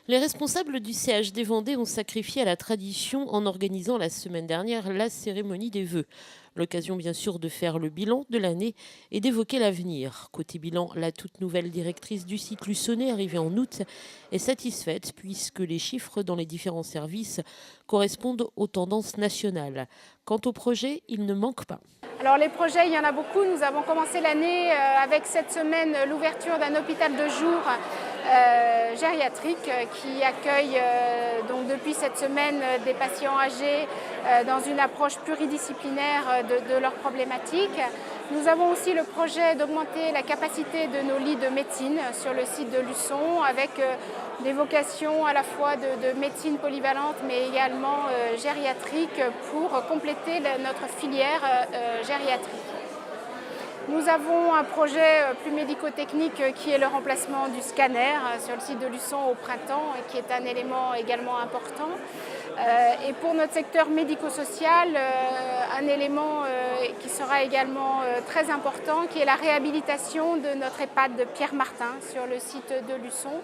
Les responsables du CHD Vendée ont sacrifié à la tradition en organisant la semaine dernière la cérémonie des vœux. L'occasion bien sûr de faire le bilan de l'année et d'évoquer l'avenir. Côté bilan, la toute nouvelle directrice du site Luçonnais, arrivée en août, est satisfaite puisque les chiffres dans les différents services correspondent aux tendances nationales. Quant au projet, il ne manque pas. Alors les projets, il y en a beaucoup. Nous avons commencé l'année avec cette semaine l'ouverture d'un hôpital de jour gériatrique qui accueille donc depuis cette semaine des patients âgés dans une approche pluridisciplinaire de leurs problématiques. Nous avons aussi le projet d'augmenter la capacité de nos lits de médecine sur le site de Luçon avec des vocations à la fois de médecine polyvalente mais également gériatrique pour compléter notre filière gériatrique. Nous avons un projet plus médico-technique qui est le remplacement du scanner sur le site de Luçon au printemps et qui est un élément également important. Et pour notre secteur médico-social, un élément qui sera également très important qui est la réhabilitation de notre EHPAD de Pierre Martin sur le site de Luçon.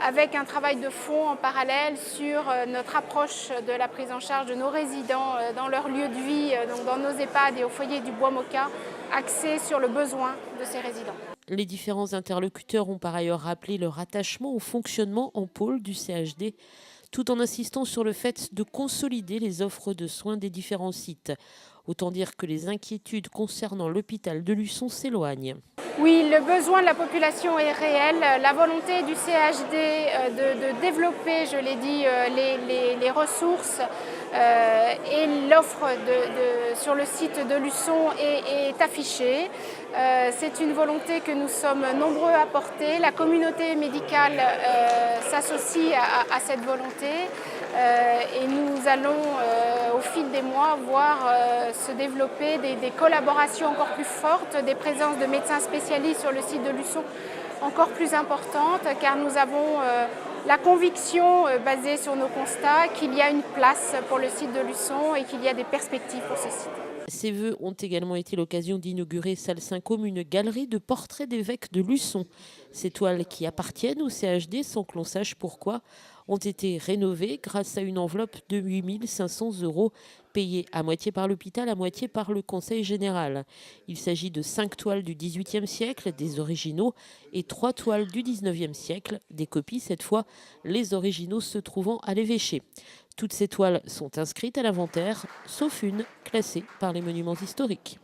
Avec un travail de fond en parallèle sur notre approche de la prise en charge de nos résidents dans leur lieu de vie, donc dans nos EHPAD et au foyer du Bois-Moka, axé sur le besoin de ces résidents. Les différents interlocuteurs ont par ailleurs rappelé leur attachement au fonctionnement en pôle du CHD, tout en insistant sur le fait de consolider les offres de soins des différents sites. Autant dire que les inquiétudes concernant l'hôpital de Luçon s'éloignent. Oui, le besoin de la population est réel. La volonté du CHD de développer, je l'ai dit, les ressources et l'offre sur le site de Luçon est affichée. C'est une volonté que nous sommes nombreux à porter. La communauté médicale s'associe à cette volonté et nous allons au fil des mois voir se développer des collaborations encore plus fortes, des présences de médecins spécialistes sur le site de Luçon encore plus importantes, car nous avons la conviction, basée sur nos constats, qu'il y a une place pour le site de Luçon et qu'il y a des perspectives pour ce site. Ces vœux ont également été l'occasion d'inaugurer salle Saint-Côme une galerie de portraits d'évêques de Luçon. Ces toiles qui appartiennent au CHD, sans que l'on sache pourquoi, ont été rénovées grâce à une enveloppe de 8 500 € payée à moitié par l'hôpital, à moitié par le Conseil général. Il s'agit de 5 toiles du XVIIIe siècle, des originaux, et 3 toiles du XIXe siècle, des copies cette fois, les originaux se trouvant à l'évêché. Toutes ces toiles sont inscrites à l'inventaire, sauf une classée par les monuments historiques.